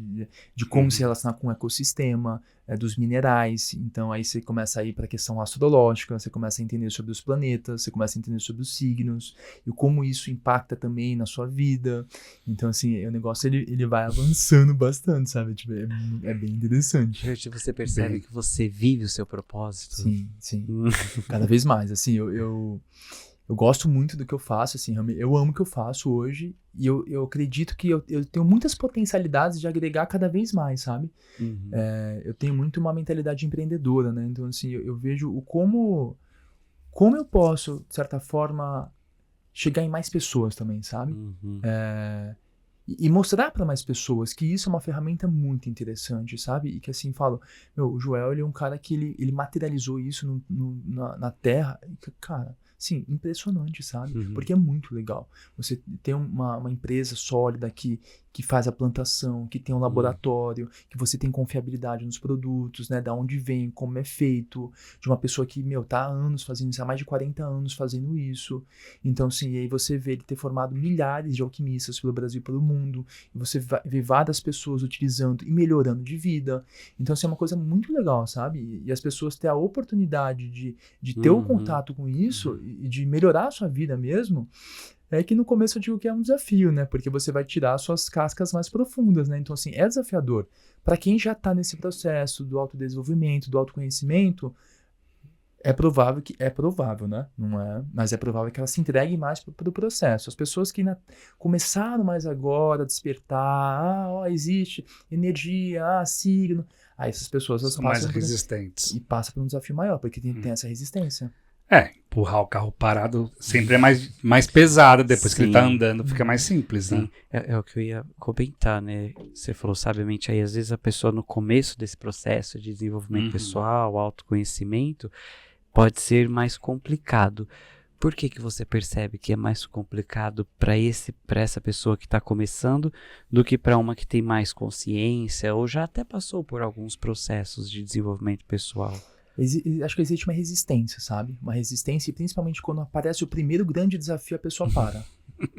de como se relacionar com o ecossistema, dos minerais. Então aí você começa a ir para a questão astrológica, você começa a entender sobre os planetas, você começa a entender sobre os signos e como isso impacta também na sua vida. Então assim, o negócio ele vai avançando bastante, sabe? Tipo, é bem interessante. Você percebe que você vive o seu propósito. Sim. Cada vez mais. Assim, eu gosto muito do que eu faço, assim, eu amo o que eu faço hoje e eu acredito que eu tenho muitas potencialidades de agregar cada vez mais, sabe? Eu tenho muito uma mentalidade empreendedora, né? Então, assim, eu vejo como eu posso, de certa forma, chegar em mais pessoas também, sabe? E mostrar para mais pessoas que isso é uma ferramenta muito interessante, sabe? E que assim, falo, o Joel, ele é um cara que ele materializou isso na Terra. Cara, sim, impressionante, sabe? Porque é muito legal. Você tem uma empresa sólida que faz a plantação, que tem um laboratório, que você tem confiabilidade nos produtos, né? Da onde vem, como é feito, de uma pessoa que, tá há anos fazendo isso, há mais de 40 anos fazendo isso. Então, assim, aí você vê ele ter formado milhares de alquimistas pelo Brasil e pelo mundo, e você vê várias pessoas utilizando e melhorando de vida. Então, assim, é uma coisa muito legal, sabe? E as pessoas ter a oportunidade de ter o contato com isso e de melhorar a sua vida mesmo, é que no começo eu digo que é um desafio, né? Porque você vai tirar as suas cascas mais profundas, né? Então, assim, é desafiador. Para quem já está nesse processo do autodesenvolvimento, do autoconhecimento, é provável, né? Não é, mas é provável que ela se entregue mais para o processo. As pessoas que começaram mais agora a despertar, existe energia, signo, aí essas pessoas são mais resistentes. E passam por um desafio maior, porque tem essa resistência. empurrar o carro parado sempre é mais pesado, depois que ele tá Sim. andando fica mais simples, né? Sim, é o que eu ia comentar, né? Você falou sabiamente aí, às vezes a pessoa no começo desse processo de desenvolvimento pessoal, autoconhecimento, pode ser mais complicado. Por que que você percebe que é mais complicado para essa pessoa que está começando do que para uma que tem mais consciência ou já até passou por alguns processos de desenvolvimento pessoal? Acho que existe uma resistência, sabe? Uma resistência, e principalmente quando aparece o primeiro grande desafio, a pessoa para.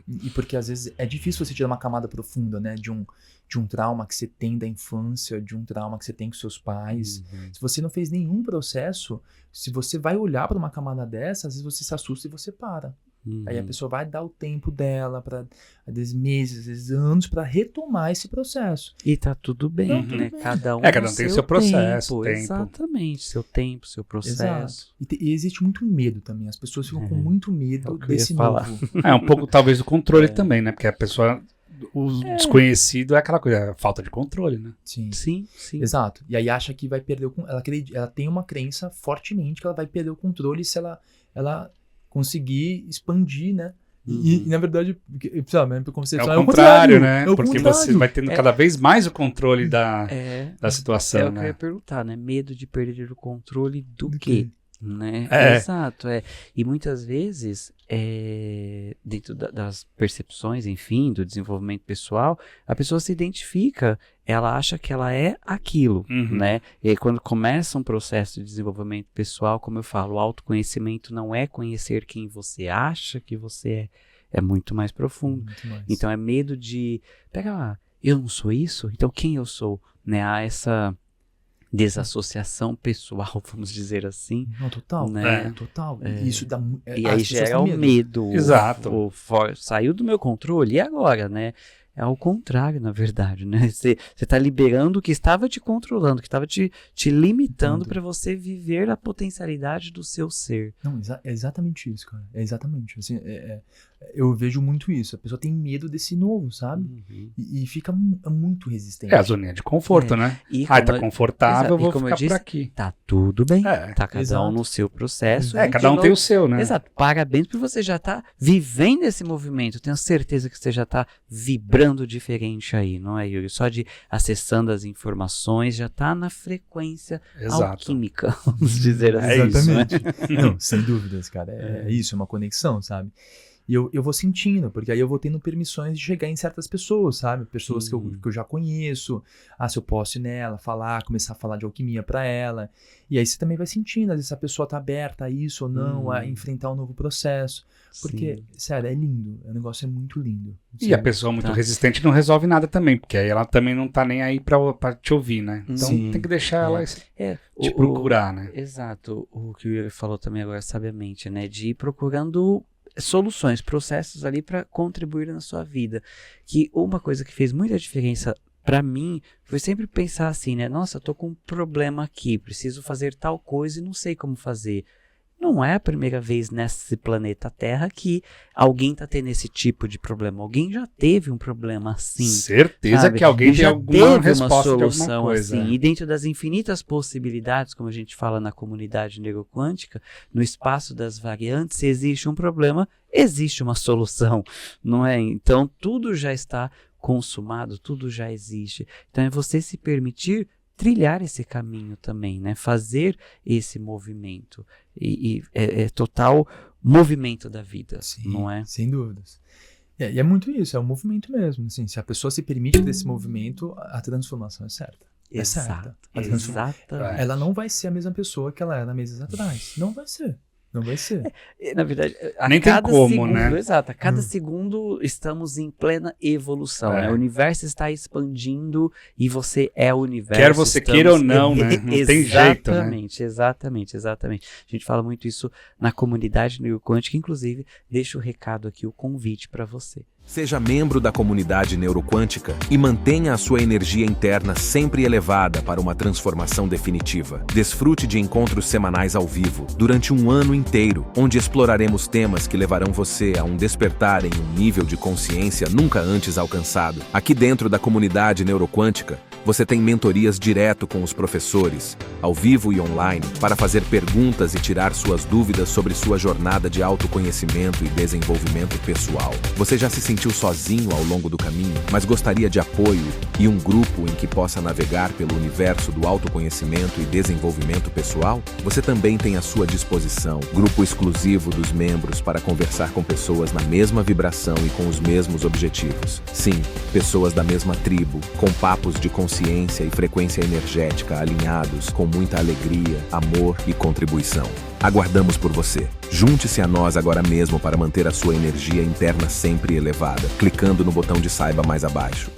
E porque às vezes é difícil você tirar uma camada profunda, né? De um trauma que você tem da infância, de um trauma que você tem com seus pais. Se você não fez nenhum processo, se você vai olhar para uma camada dessa, às vezes você se assusta e você para. Aí a pessoa vai dar o tempo dela, às vezes meses, às vezes anos, para retomar esse processo. E tá tudo bem, né? Cada um Cada um tem o seu processo, tempo. Exatamente, seu tempo, seu processo. Exato. E existe muito medo também. As pessoas ficam com muito medo desse novo. É um pouco talvez do controle também, né? Porque a pessoa, o desconhecido é aquela coisa, falta de controle, né? Sim. Sim. Exato. E aí acha que vai perder ela tem uma crença fortemente que ela vai perder o controle se ela conseguir expandir, né? E na verdade, sabe, a concepção é o contrário, né? É o porque contrário. você vai tendo cada vez mais o controle da situação, É o que eu né? ia perguntar, né? Medo de perder o controle do quê? Né? É. Exato, E muitas vezes, dentro das percepções, enfim, do desenvolvimento pessoal, a pessoa se identifica, ela acha que ela é aquilo, né? E aí quando começa um processo de desenvolvimento pessoal, como eu falo, o autoconhecimento não é conhecer quem você acha que você é muito mais profundo. Muito mais. Então é medo de, pega lá, eu não sou isso? Então quem eu sou? Né? Há essa desassociação pessoal, vamos dizer assim. Não, total. Né? Total. Isso dá E aí gera o medo. Exato. Saiu do meu controle, e agora, né? É ao contrário, na verdade, né? Você tá liberando o que estava te controlando, que estava te limitando para você viver a potencialidade do seu ser. Não, é exatamente isso, cara. É exatamente. Assim, eu vejo muito isso. A pessoa tem medo desse novo, sabe? E fica muito resistente. É a zoninha de conforto, né? Tá confortável, vou ficar por aqui. Tá tudo bem. Tá cada exato. um no seu processo. Cada um tem o seu, né? Exato. Parabéns por você já tá vivendo esse movimento. Eu tenho certeza que você já tá vibrando diferente aí, não é, Yuri? Só de acessando as informações já tá na frequência alquímica, vamos dizer assim. Exatamente. Não, sem dúvidas, cara. É isso, é uma conexão, sabe? E eu vou sentindo, porque aí eu vou tendo permissões de chegar em certas pessoas, sabe? Pessoas que eu já conheço. Se eu posso ir nela, começar a falar de alquimia pra ela. E aí você também vai sentindo, às vezes, se a pessoa tá aberta a isso ou não, a enfrentar um novo processo. Porque, sério, é lindo. O negócio é muito lindo. E a pessoa muito resistente não resolve nada também, porque aí ela também não tá nem aí pra te ouvir, né? Então tem que deixar ela te procurar, né? Exato. O que o Yuri falou também agora sabiamente, né? De ir procurando soluções, processos ali para contribuir na sua vida. Que uma coisa que fez muita diferença para mim foi sempre pensar assim, né? Nossa, tô com um problema aqui, preciso fazer tal coisa e não sei como fazer. Não é a primeira vez nesse planeta Terra que alguém tá tendo esse tipo de problema. Alguém já teve um problema assim. Certeza, sabe? Que alguém tem alguma resposta de alguma coisa. Assim. E dentro das infinitas possibilidades, como a gente fala na comunidade neuroquântica, no espaço das variantes, se existe um problema, existe uma solução, não é? Então, tudo já está consumado, tudo já existe. Então, é você se permitir trilhar esse caminho também, né? Fazer esse movimento. E é total movimento da vida, não é? Sem dúvidas. E é muito isso, é um movimento mesmo. Assim, se a pessoa se permite desse movimento, a transformação é certa. Exato. Ela não vai ser a mesma pessoa que ela era meses atrás. Não vai ser. Não vai ser. Na verdade, nem tem como, né? Exato. A cada segundo estamos em plena evolução. Né? O universo está expandindo e você é o universo. Quer você queira ou não, né? Não tem jeito, né? Exatamente. A gente fala muito isso na comunidade neuroquântica, inclusive deixa o recado aqui, o convite para você. Seja membro da comunidade neuroquântica e mantenha a sua energia interna sempre elevada para uma transformação definitiva. Desfrute de encontros semanais ao vivo durante um ano inteiro, onde exploraremos temas que levarão você a um despertar em um nível de consciência nunca antes alcançado. Aqui dentro da comunidade neuroquântica, Você tem mentorias direto com os professores, ao vivo e online, para fazer perguntas e tirar suas dúvidas sobre sua jornada de autoconhecimento e desenvolvimento pessoal. Você já se sentiu sozinho ao longo do caminho, mas gostaria de apoio e um grupo em que possa navegar pelo universo do autoconhecimento e desenvolvimento pessoal? Você também tem à sua disposição grupo exclusivo dos membros para conversar com pessoas na mesma vibração e com os mesmos objetivos. Sim, pessoas da mesma tribo, com papos de consciência e frequência energética alinhados com muita alegria, amor e contribuição. Aguardamos por você. Junte-se a nós agora mesmo para manter a sua energia interna sempre elevada, clicando no botão de saiba mais abaixo.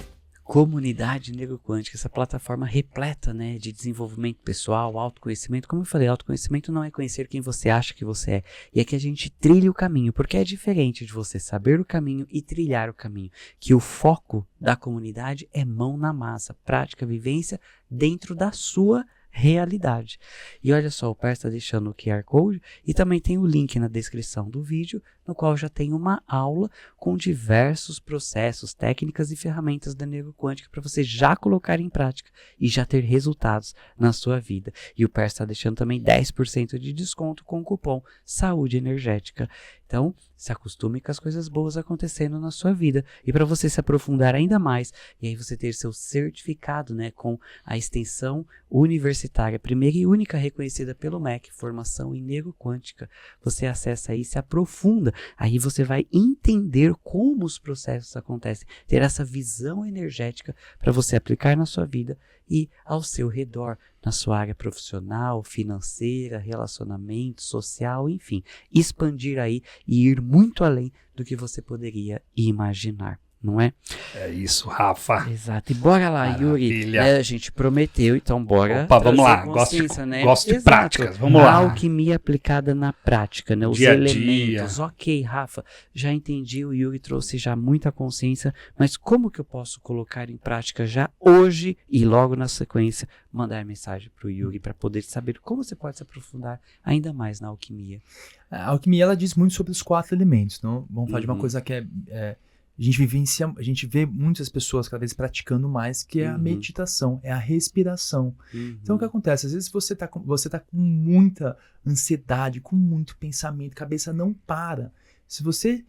Comunidade Neuroquântica, essa plataforma repleta, né, de desenvolvimento pessoal, autoconhecimento. Como eu falei, autoconhecimento não é conhecer quem você acha que você é, e é que a gente trilhe o caminho, porque é diferente de você saber o caminho e trilhar o caminho, que o foco da comunidade é mão na massa, prática, vivência dentro da sua realidade. E olha só, o Per está deixando o QR Code e também tem o link na descrição do vídeo, no qual já tem uma aula com diversos processos, técnicas e ferramentas da neuroquântica para você já colocar em prática e já ter resultados na sua vida. E o Per está deixando também 10% de desconto com o cupom Saúde Energética. Então, se acostume com as coisas boas acontecendo na sua vida. E para você se aprofundar ainda mais, e aí você ter seu certificado, né, com a extensão universitária, primeira e única reconhecida pelo MEC, formação em neuroquântica, você acessa aí e se aprofunda. Aí você vai entender como os processos acontecem, ter essa visão energética para você aplicar na sua vida e ao seu redor, na sua área profissional, financeira, relacionamento, social, enfim, expandir aí e ir muito além do que você poderia imaginar, não é? É isso, Rafa. Exato. E bora lá, Yuri. A gente prometeu, então bora. Opa, vamos lá. Gosto de práticas. Vamos lá. A alquimia aplicada na prática, né? Os dia elementos. Dia. Ok, Rafa, já entendi. O Yuri trouxe já muita consciência, mas como que eu posso colocar em prática já hoje e logo na sequência mandar mensagem para o Yuri para poder saber como você pode se aprofundar ainda mais na alquimia? A alquimia, ela diz muito sobre os 4 elementos. Então, vamos falar de uma coisa que a gente vê muitas pessoas cada vez praticando mais, que é a meditação, é a respiração. Então, o que acontece? Às vezes você tá com muita ansiedade, com muito pensamento, a cabeça não para. Se você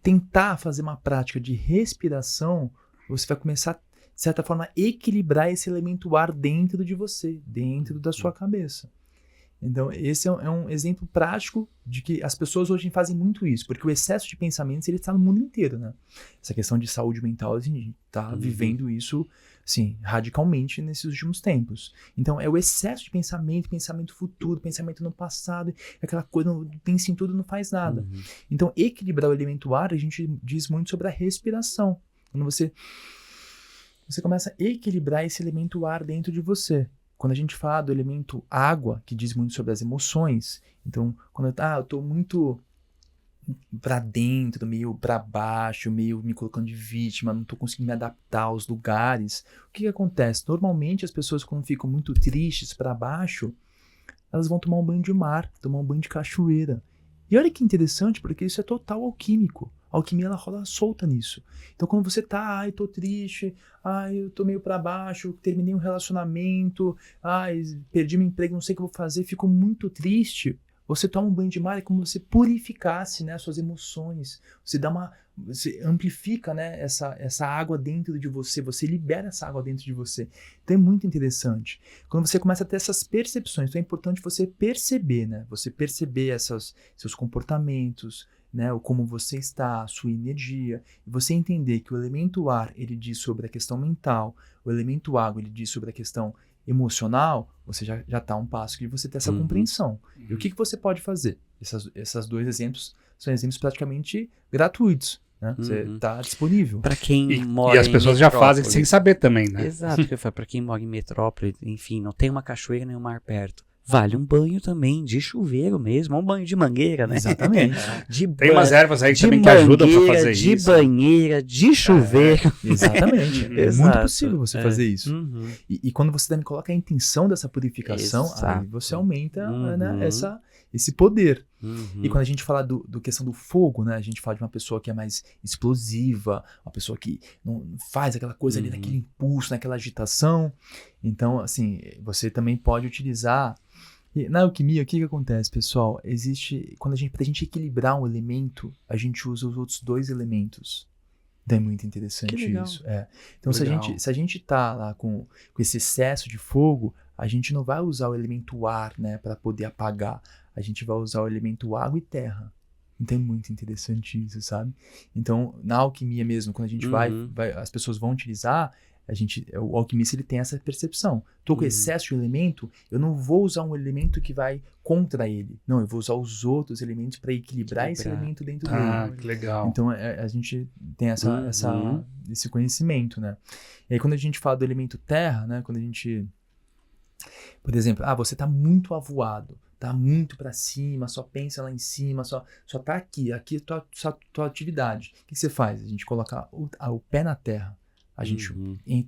tentar fazer uma prática de respiração, você vai começar, de certa forma, a equilibrar esse elemento ar dentro de você, dentro da sua cabeça. Então, esse é um exemplo prático de que as pessoas hoje fazem muito isso, porque o excesso de pensamentos ele está no mundo inteiro, né? Essa questão de saúde mental, a gente está vivendo isso, assim, radicalmente nesses últimos tempos. Então, é o excesso de pensamento futuro, pensamento no passado, aquela coisa, não pensa em tudo, não faz nada. Então, equilibrar o elemento ar, a gente diz muito sobre a respiração. Quando você começa a equilibrar esse elemento ar dentro de você. Quando a gente fala do elemento água, que diz muito sobre as emoções, então, quando eu tô muito pra dentro, meio pra baixo, meio me colocando de vítima, não tô conseguindo me adaptar aos lugares, o que acontece? Normalmente as pessoas, quando ficam muito tristes pra baixo, elas vão tomar um banho de mar, tomar um banho de cachoeira. E olha que interessante, porque isso é total alquímico. A alquimia, ela rola solta nisso. Então, quando você tá, tô triste, eu tô meio pra baixo, terminei um relacionamento, perdi meu emprego, não sei o que eu vou fazer, fico muito triste, você toma um banho de mar, é como se você purificasse, né, suas emoções. Você amplifica, né, essa água dentro de você, você libera essa água dentro de você. Então é muito interessante. Quando você começa a ter essas percepções, então é importante você perceber, né, você perceber seus comportamentos, né, como você está, a sua energia, e você entender que o elemento ar, ele diz sobre a questão mental, o elemento água, ele diz sobre a questão emocional, você já está um passo de você ter essa compreensão. E o que você pode fazer? Esses 2 exemplos são exemplos praticamente gratuitos, né? Você está disponível. Para quem mora e as pessoas já fazem sem saber também, né? Exato, para quem mora em metrópole, enfim, não tem uma cachoeira nem um mar perto. Vale um banho também de chuveiro mesmo, um banho de mangueira, né? Exatamente. Tem umas ervas aí também que ajudam para fazer isso. De banheira, de chuveiro. Exatamente. É muito possível você fazer isso. E quando você também coloca a intenção dessa purificação, aí você aumenta, né, esse poder. E quando a gente fala do questão do fogo, né? A gente fala de uma pessoa que é mais explosiva, uma pessoa que não faz aquela coisa ali, naquele impulso, naquela agitação. Então, assim, você também pode utilizar... E na alquimia, o que acontece, pessoal? Pra gente equilibrar um elemento, a gente usa os outros 2 elementos. Então é muito interessante isso. Então se a gente tá lá com esse excesso de fogo, a gente não vai usar o elemento ar, né, para poder apagar. A gente vai usar o elemento água e terra. Então é muito interessante isso, sabe? Então, na alquimia mesmo, quando a gente as pessoas vão utilizar, o alquimista ele tem essa percepção. Tô com excesso de elemento, eu não vou usar um elemento que vai contra ele. Não, eu vou usar os outros elementos para equilibrar esse elemento dentro dele. Ah, que legal. Então a gente tem esse conhecimento, né? E aí quando a gente fala do elemento terra, né? Quando a gente, por exemplo, você tá muito avoado, tá muito para cima, só pensa lá em cima, só tá aqui é tua atividade. O que você faz? A gente coloca o pé na terra. A gente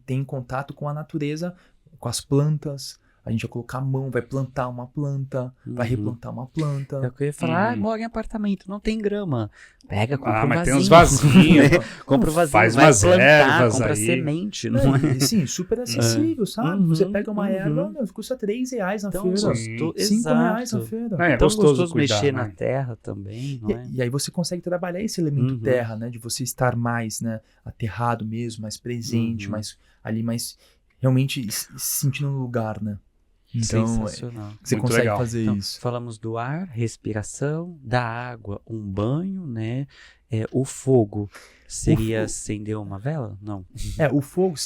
tem contato com a natureza, com as plantas. A gente vai colocar a mão, vai plantar uma planta, vai replantar uma planta. É o que eu ia falar, mora em apartamento, não tem grama. Pega, compra um vasinho. Mas tem uns vasinhos. Compra um vasinho, faz vai umas plantar, ervas compra aí. semente. Não é? Sim, super acessível, sabe? Você pega uma erva, custa R$3 na feira. R$5 na feira. É gostoso mexer na terra também, não é? E aí você consegue trabalhar esse elemento terra, né? De você estar mais, né, aterrado mesmo, mais presente, mais realmente se sentindo no lugar, né? Então, sensacional. Você Muito consegue legal. fazer Então, isso. falamos do ar, respiração, da água, um banho, né? O fogo seria acender uma vela? Não. O fogo,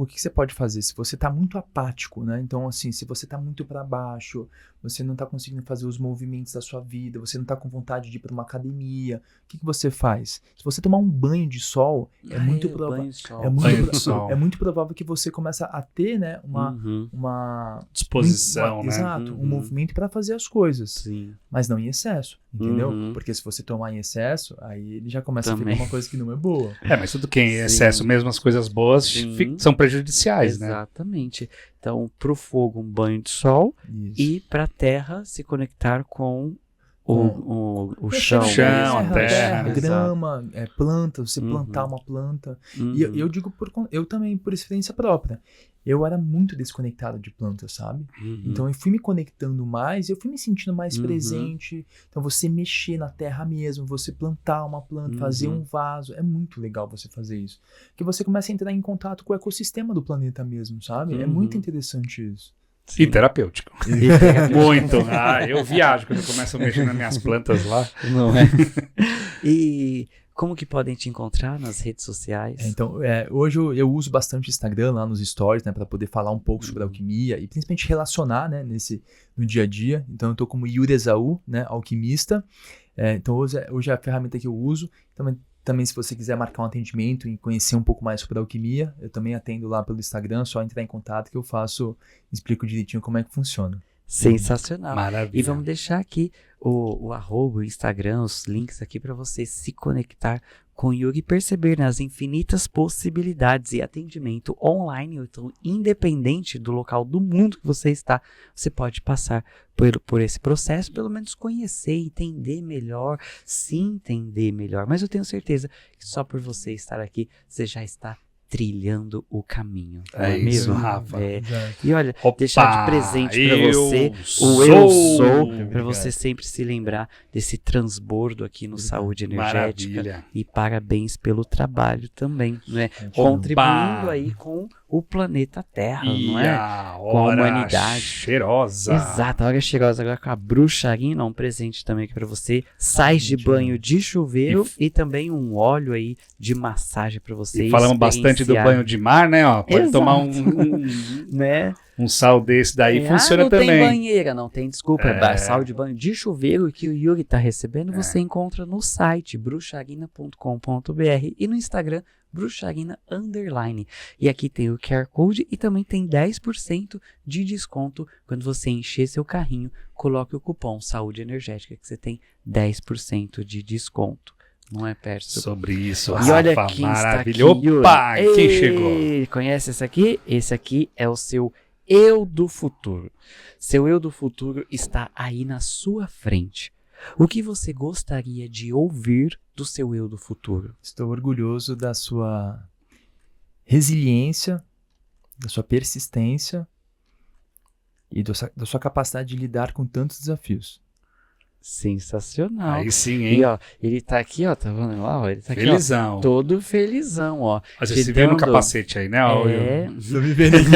o que você pode fazer? Se você tá muito apático, né? Então, assim, se você tá muito para baixo, você não tá conseguindo fazer os movimentos da sua vida, você não tá com vontade de ir para uma academia, o que você faz? Se você tomar um banho de sol, é muito provável que você começa a ter, né, uma disposição, né? Exato, um movimento para fazer as coisas. Sim. Mas não em excesso, entendeu? Porque se você tomar em excesso, aí ele já começa a ficar uma coisa que não é boa. Mas tudo que é em excesso, mesmo as coisas boas, são prejudiciais, né? Exatamente. Então, pro fogo, um banho de sol. Isso. E pra terra, se conectar com o chão. A terra, grama, planta, você plantar uma planta. E eu digo, eu também, por experiência própria, eu era muito desconectado de plantas, sabe? Então eu fui me conectando mais, eu fui me sentindo mais presente. Então você mexer na terra mesmo, você plantar uma planta, fazer um vaso, é muito legal você fazer isso. Porque você começa a entrar em contato com o ecossistema do planeta mesmo, sabe? É muito interessante isso. E terapêutico. Muito. Eu viajo quando eu começo a mexer nas minhas plantas lá. Não é? E como que podem te encontrar nas redes sociais? Então, hoje eu uso bastante o Instagram lá nos stories, né, para poder falar um pouco sobre alquimia e principalmente relacionar, né, no dia a dia. Então, eu tô como Yuri Esaú, né, alquimista. Então, hoje é a ferramenta que eu uso. Também, se você quiser marcar um atendimento e conhecer um pouco mais sobre a alquimia, eu também atendo lá pelo Instagram, só entrar em contato que eu explico direitinho como é que funciona. Sensacional. Maravilha. E vamos deixar aqui o arroba, o Instagram, os links aqui para você se conectar com o Yuri e perceber as infinitas possibilidades e atendimento online, então independente do local do mundo que você está, você pode passar por esse processo, pelo menos conhecer, entender melhor, se entender melhor. Mas eu tenho certeza que só por você estar aqui, você já está trilhando o caminho. Não é isso, mesmo, Rafa. E olha, deixar de presente para você o Eu Sou, para você sempre se lembrar desse transbordo aqui no Saúde Energética. Maravilha. E parabéns pelo trabalho também, né? Contribuindo aí com o planeta Terra, não é? Com a humanidade. Cheirosa. Exato, a hora cheirosa agora com a bruxarina, um presente também aqui para você, sais de banho de chuveiro e também um óleo aí de massagem para você. E falamos bastante do banho de mar, né? Pode tomar né? Um sal desse daí, funciona não também. Não tem banheira, não tem desculpa. Sal de banho de chuveiro que o Yuri está recebendo, você encontra no site bruxarina.com.br e no Instagram bruxarina_. E aqui tem o QR Code e também tem 10% de desconto quando você encher seu carrinho, coloque o cupom Saúde Energética que você tem 10% de desconto. Não é, Pércio? Sobre isso, e olha Rafa, quem maravilha. Está aqui, Opa, quem chegou? Conhece esse aqui? Esse aqui é o seu Eu do Futuro. Seu Eu do Futuro está aí na sua frente. O que você gostaria de ouvir do seu eu do futuro? Estou orgulhoso da sua resiliência, da sua persistência e da sua capacidade de lidar com tantos desafios. Sensacional. Aí sim, hein? E, ó, ele tá aqui, ó, tá vendo lá? Ó, ele tá aqui, Felizão. ó, todo felizão, ó. Mas você vê no capacete aí, né? Tô me vendo aqui.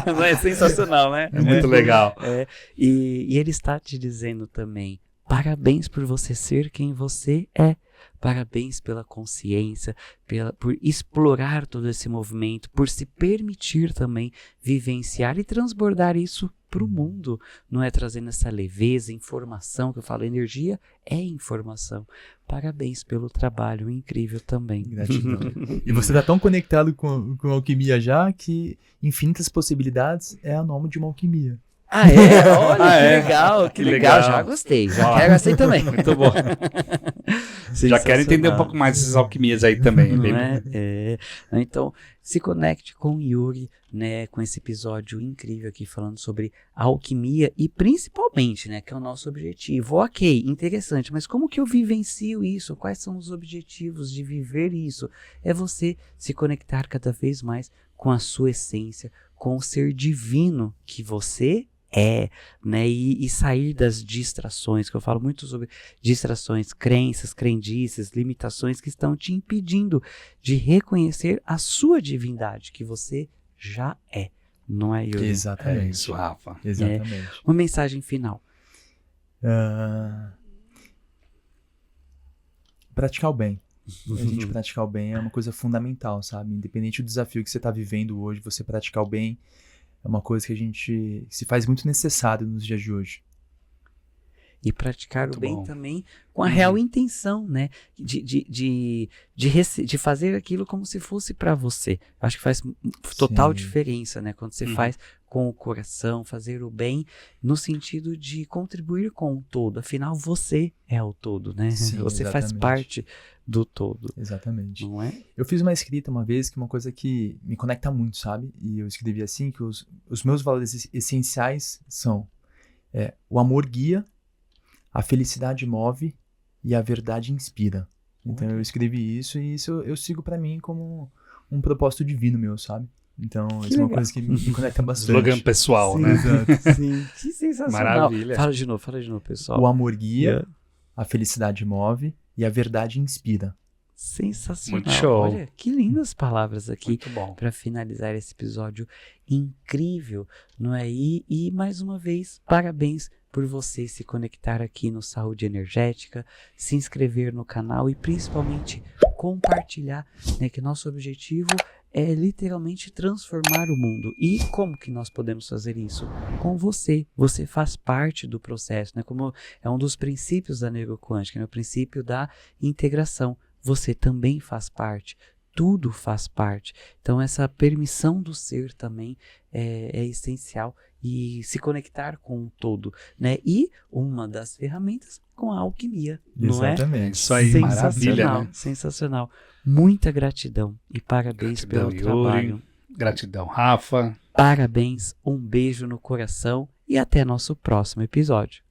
Não é sensacional, né? É muito legal. E ele está te dizendo também, parabéns por você ser quem você é. Parabéns pela consciência, por explorar todo esse movimento, por se permitir também vivenciar e transbordar isso para o mundo. Não é trazendo essa leveza, informação, que eu falo, energia é informação. Parabéns pelo trabalho incrível também. Gratidão. E você está tão conectado com a alquimia já que infinitas possibilidades é o nome de uma alquimia. Ah, é? Olha, que legal. Já gostei. Já quero assim também. Muito bom. Já quero entender um pouco mais dessas alquimias aí também. Não é? Então, se conecte com o Yuri, né, com esse episódio incrível aqui falando sobre a alquimia e principalmente, né, que é o nosso objetivo. Ok, interessante, mas como que eu vivencio isso? Quais são os objetivos de viver isso? É você se conectar cada vez mais com a sua essência, com o ser divino que você né, e sair das distrações, que eu falo muito sobre distrações, crenças, crendices, limitações que estão te impedindo de reconhecer a sua divindade, que você já é, não é, Yuri? Exatamente. É isso, Rafa. Exatamente. Uma mensagem final. Praticar o bem. A gente praticar o bem é uma coisa fundamental, sabe? Independente do desafio que você está vivendo hoje, você praticar o bem é uma coisa que se faz muito necessário nos dias de hoje. E praticar muito o bem bom. Também com a real intenção, né? De fazer aquilo como se fosse para você. Acho que faz total diferença, né? Quando você faz com o coração, fazer o bem no sentido de contribuir com o todo. Afinal, você é o todo, né? Sim, você exatamente. faz parte do todo. Exatamente. Não é? Eu fiz uma escrita uma vez que é uma coisa que me conecta muito, sabe? E eu escrevi assim que os meus valores essenciais são o amor guia, a felicidade move e a verdade inspira. Então eu escrevi isso e isso eu sigo pra mim como um propósito divino meu, sabe? Então isso é uma coisa que me conecta bastante. Slogan pessoal, Sim, né? Exato. Sim, que sensacional. Maravilha. Fala de novo, pessoal. O amor guia, a felicidade move e a verdade inspira. Sensacional. Muito show. Olha, que lindas palavras aqui Muito bom. para finalizar esse episódio incrível, não é? E mais uma vez, parabéns por você se conectar aqui no Saúde Energética, se inscrever no canal e principalmente compartilhar, né, que nosso objetivo é literalmente transformar o mundo. E como que nós podemos fazer isso? Com você. Você faz parte do processo, né? Como é um dos princípios da neuroquântica, né? O princípio da integração. Você também faz parte. Tudo faz parte. Então essa permissão do ser também é essencial e se conectar com o todo, né? E uma das ferramentas com a alquimia, não é? Exatamente. Isso aí, maravilha, né? Sensacional. Muita gratidão e parabéns Gratidão, pelo trabalho. Yuri. Gratidão, Rafa. Parabéns, um beijo no coração e até nosso próximo episódio.